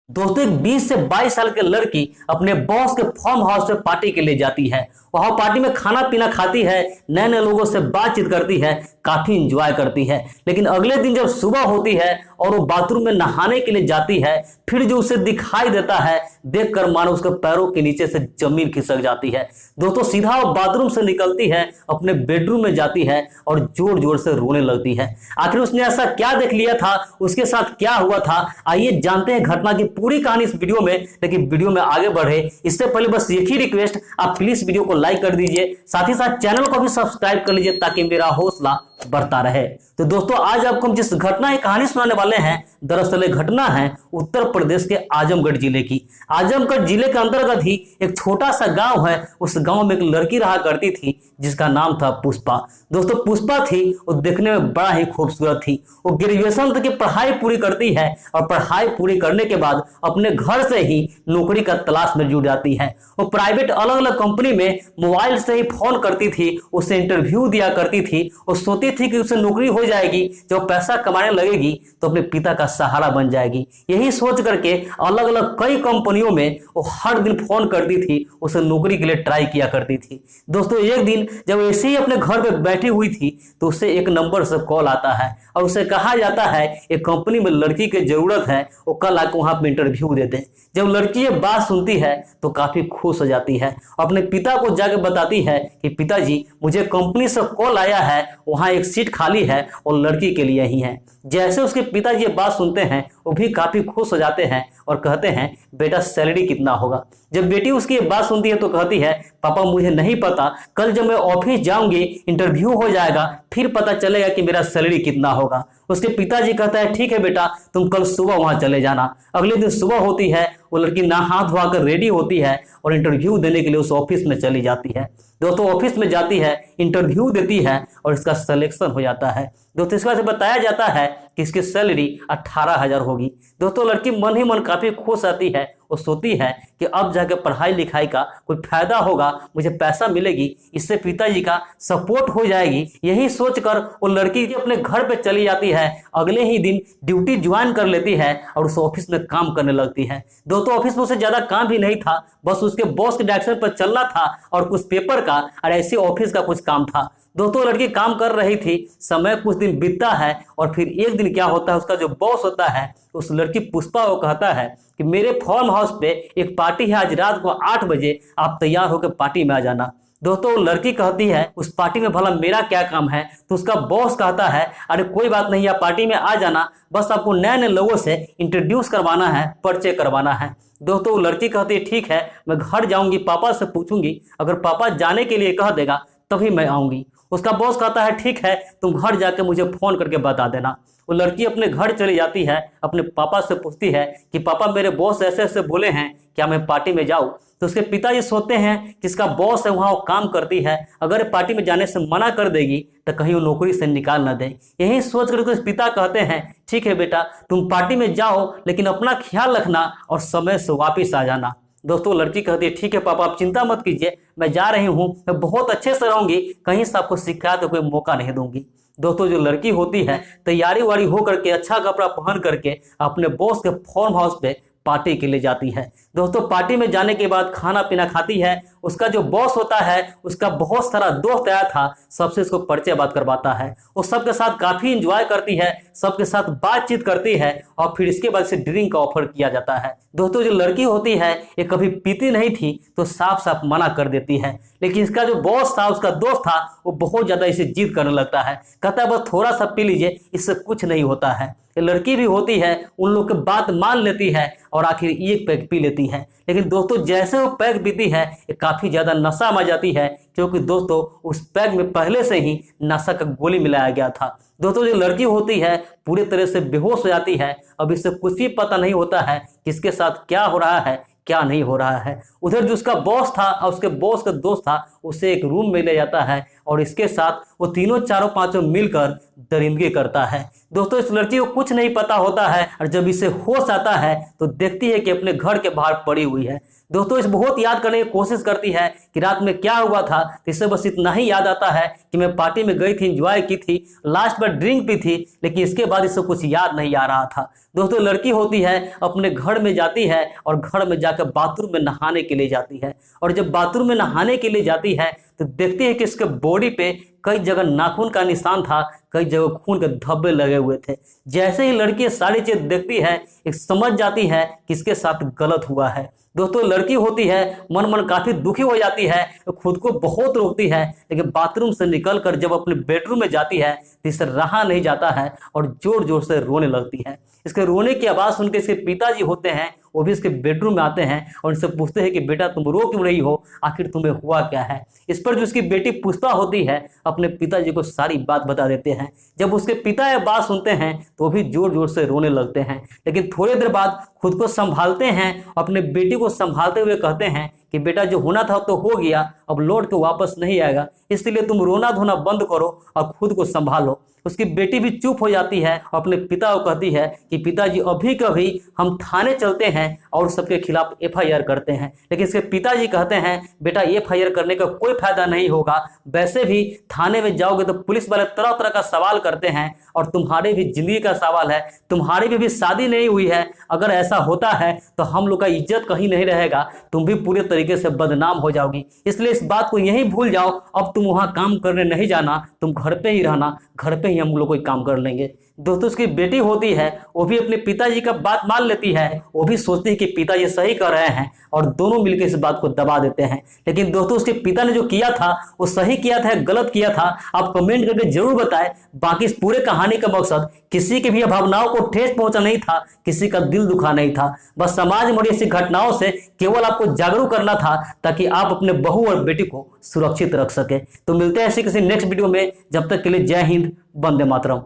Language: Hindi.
दोस्तों एक 20 से 22 साल की लड़की अपने बॉस के फार्म हाउस पे पार्टी के लिए जाती है। वहां पार्टी में खाना पीना खाती है, नए नए लोगों से बातचीत करती है, काफी इंजॉय करती है। लेकिन अगले दिन जब सुबह होती है और वो बाथरूम में नहाने के लिए जाती है, फिर जो उसे दिखाई देता है देखकर मानो उसके पैरों के नीचे से जमीन खिसक जाती है। दोस्तों सीधा वो बाथरूम से निकलती है, अपने बेडरूम में जाती है और जोर जोर से रोने लगती है। आखिर उसने ऐसा क्या देख लिया था, उसके साथ क्या हुआ था, आइए जानते हैं घटना की पूरी कहानी इस वीडियो में। लेकिन वीडियो में आगे बढ़े इससे पहले बस एक ही रिक्वेस्ट, आप प्लीज वीडियो को लाइक कर दीजिए, साथ ही साथ चैनल को भी सब्सक्राइब कर लीजिए ताकि मेरा हौसला बढ़ता रहे। तो दोस्तों आज आपको हम जिस घटना की कहानी सुनाने वाले हैं, दरअसल ये घटना है उत्तर प्रदेश के आजमगढ़ जिले की। आजमगढ़ जिले के अंतर्गत ही एक छोटा सा गांव है। उस गांव में एक लड़की रहा करती थी जिसका नाम था पुष्पा। दोस्तों पुष्पा थी, वो देखने में बड़ा ही खूबसूरत थी। वो ग्रेजुएशन तक की पढ़ाई पूरी करती है और पढ़ाई पूरी करने के बाद अपने घर से ही नौकरी का तलाश में जुट जाती है। वो प्राइवेट अलग अलग कंपनी में मोबाइल से ही फोन करती थी, उससे इंटरव्यू दिया करती थी। वो सोचती थी कि उसे नौकरी हो जाएगी, जब पैसा कमाने लगेगी तो अपने पिता का सहारा बन जाएगी। यही सोच करके अलग अलग कई कंपनियों में वो हर दिन फोन करती थी, उसे नौकरी के लिए ट्राई किया करती थी। दोस्तों एक दिन जब ऐसे ही अपने घर पे बैठी हुई थी तो उसे एक नंबर से कॉल आता है और उसे कहा जाता है एक कंपनी में लड़की की जरूरत है, वो कल आकर वहां पे इंटरव्यू दे दे। जब लड़की ये बात सुनती है तो काफी खुश हो जाती है, अपने पिता को जाकर बताती है कि पिताजी मुझे कंपनी से कॉल आया है, वहां एक सीट खाली है और लड़की के लिए ही है। जैसे उसके पिताजी ये बात सुनते हैं वो भी काफी खुश हो जाते हैं और कहते हैं बेटा सैलरी कितना होगा। जब बेटी उसकी ये बात सुनती है तो कहती है पापा मुझे नहीं पता, कल जब मैं ऑफिस जाऊंगी इंटरव्यू हो जाएगा फिर पता चलेगा कि मेरा सैलरी कितना होगा। उसके पिताजी कहता है ठीक है बेटा तुम कल सुबह वहां चले जाना। अगले दिन सुबह होती है, वो लड़की नहा धोकर रेडी होती है और इंटरव्यू देने के लिए उस ऑफिस में चली जाती है। दोस्तों ऑफिस में जाती है, इंटरव्यू देती है और इसका सिलेक्शन हो जाता है। दोस्तों इसका से बताया जाता है कि इसकी सैलरी 18,000 होगी। दोस्तों लड़की मन ही मन काफी खुश आती है, वो सोचती है कि अब जाकर पढ़ाई लिखाई का कोई फायदा होगा, मुझे पैसा मिलेगी, इससे पिताजी का सपोर्ट हो जाएगी। यही सोचकर वो लड़की अपने घर पे चली जाती है। अगले ही दिन ड्यूटी ज्वाइन कर लेती है और उस ऑफिस में काम करने लगती है। दोस्तों ऑफिस में उसे ज्यादा काम भी नहीं था, बस उसके बॉस के डायरेक्शन पर चलना था और कुछ पेपर का और ऐसे ऑफिस का कुछ काम था। दोस्तों लड़की काम कर रही थी, समय कुछ दिन बीतता है और फिर एक दिन क्या होता है, उसका जो बॉस होता है उस लड़की पुष्पा को कहता है कि मेरे फार्म हाउस पे एक पार्टी है, आज रात को 8 बजे आप तैयार होकर पार्टी में आ जाना। दोस्तों लड़की कहती है उस पार्टी में भला मेरा क्या काम है, तो उसका बॉस कहता है अरे कोई बात नहीं आप पार्टी में आ जाना, बस आपको नए नए लोगों से इंट्रोड्यूस करवाना है, परिचय करवाना है। दोस्तों लड़की कहती है ठीक है मैं घर जाऊंगी, पापा से पूछूंगी, अगर पापा जाने के लिए कह देगा तभी मैं आऊंगी। उसका बॉस कहता है ठीक है तुम घर जाके मुझे फोन करके बता देना। वो लड़की अपने घर चली जाती है, अपने पापा से पूछती है कि पापा मेरे बॉस ऐसे ऐसे बोले हैं, क्या मैं पार्टी में जाऊं। तो उसके पिताजी सोचते हैं कि इसका बॉस है वहां वो काम करती है, अगर पार्टी में जाने से मना कर देगी तो कहीं वो नौकरी से निकाल न दे। यही सोच कर उसके पिता कहते हैं ठीक है बेटा तुम पार्टी में जाओ लेकिन अपना ख्याल रखना और समय से वापिस आ जाना। दोस्तों लड़की कहती है ठीक है पापा आप चिंता मत कीजिए, मैं जा रही हूँ, मैं बहुत अच्छे से रहूंगी, कहीं से आपको शिकायत का कोई मौका नहीं दूंगी। दोस्तों जो लड़की होती है तैयारी वारी होकर के अच्छा कपड़ा पहन करके अपने बॉस के फार्म हाउस पे पार्टी के लिए जाती है। दोस्तों पार्टी में जाने के बाद खाना पीना खाती है। उसका जो बॉस होता है उसका बहुत सारा दोस्त आया था, सबसे इसको परिचय बात करवाता है। वो सबके साथ काफी इंजॉय करती है, सबके साथ बातचीत करती है और फिर इसके बाद से ड्रिंक का ऑफर किया जाता है। दोस्तों जो लड़की होती है ये कभी पीती नहीं थी तो साफ साफ मना कर देती है, लेकिन इसका जो बॉस था उसका दोस्त था वो बहुत ज्यादा इसे जिद करने लगता है, कहता है बस थोड़ा सा पी लीजिए इससे कुछ नहीं होता है। ये लड़की भी होती है उन लोग की बात मान लेती है और आखिर एक पैक पी लेती है। लेकिन दोस्तों जैसे वो पैक पीती है ये काफी ज्यादा नशा में जाती है, क्योंकि दोस्तों उस पैक में पहले से ही नशा का गोली मिलाया गया था। दोस्तों जो लड़की होती है पूरी तरह से बेहोश हो जाती है, अब इससे कुछ भी पता नहीं होता है किसके साथ क्या हो रहा है क्या नहीं हो रहा है। उधर जो उसका बॉस था और उसके बॉस का दोस्त था उसे एक रूम में ले जाता है और इसके साथ वो तीनों चारों पांचों मिलकर दरिंदगी करता है। दोस्तों इस लड़की को कुछ नहीं पता होता है और जब इसे होश आता है तो देखती है कि अपने घर के बाहर पड़ी हुई है। दोस्तों इस बहुत याद करने की कोशिश करती है कि रात में क्या हुआ था। तो इसे बस इतना ही याद आता है कि मैं पार्टी में गई थी, एंजॉय की थी, लास्ट में ड्रिंक भी थी, लेकिन इसके बाद इसे कुछ याद नहीं आ रहा था। दोस्तों लड़की होती है अपने घर में जाती है और घर में जाकर बाथरूम में नहाने के लिए जाती है, और जब बाथरूम में नहाने के लिए जाती है तो देखती है कि इसके बॉडी पे कई जगह नाखून का निशान था, कई जगह खून के धब्बे लगे हुए थे। जैसे ही लड़की सारी चीज देखती है, एक समझ जाती है कि इसके साथ गलत हुआ है। दोस्तों लड़की होती है मन मन काफी दुखी हो जाती है, खुद को बहुत रोकती है, लेकिन बाथरूम से निकलकर जब अपने बेडरूम में जाती है तो इसे रहा नहीं जाता है और जोर जोर से रोने लगती है। इसके रोने की आवाज सुनकर इसके पिताजी होते हैं, वो भी इसके बेडरूम में आते हैं और इनसे पूछते हैं कि बेटा तुम रो क्यों रही हो, आखिर तुम्हें हुआ क्या है। इस पर जो उसकी बेटी पुष्पा होती है अपने पिताजी को सारी बात बता देते हैं। जब उसके पिता यह बात सुनते हैं तो वो भी जोर जोर से रोने लगते हैं, लेकिन थोड़ी देर बाद खुद को संभालते हैं, अपने बेटी को संभालते हुए कहते हैं कि बेटा जो होना था तो हो गया, अब लौट के वापस नहीं आएगा, इसलिए तुम रोना धोना बंद करो और खुद को संभालो। उसकी बेटी भी चुप हो जाती है और अपने पिता को कहती है कि पिताजी अभी कभी हम थाने चलते हैं और सबके खिलाफ एफआईआर करते हैं। लेकिन इसके पिताजी कहते हैं बेटा एफआईआर करने का कोई फायदा नहीं होगा, वैसे भी थाने में जाओगे तो पुलिस वाले तरह तरह का सवाल करते हैं और तुम्हारे भी जिंदगी का सवाल है, तुम्हारी भी शादी नहीं हुई है, अगर ऐसा होता है तो हम लोग का इज्जत कहीं नहीं रहेगा, तुम भी पूरे तरीके से बदनाम हो जाओगी, इसलिए इस बात को यहीं भूल जाओ, अब तुम वहां काम करने नहीं जाना, तुम घर पे ही रहना, घर पे ही हम लोग कोई काम कर लेंगे। दोस्तों उसकी बेटी होती है वो भी अपने पिताजी का बात मान लेती है, वो भी सोचती है कि पिताजी सही कर रहे हैं और दोनों मिलकर इस बात को दबा देते हैं। लेकिन दोस्तों उसके पिता ने जो किया था वो सही किया था, गलत किया था, आप कमेंट करके जरूर बताएं। बाकी इस पूरे कहानी का मकसद किसी की भी भावनाओं को ठेस पहुंचा नहीं था, किसी का दिल दुखा नहीं था, बस समाज में ऐसी घटनाओं से केवल आपको जागरूक करना था ताकि आप अपने बहू और बेटी को सुरक्षित रख सके। तो मिलते हैं ऐसे किसी नेक्स्ट वीडियो में, जब तक के लिए जय हिंद, वंदे मातरम।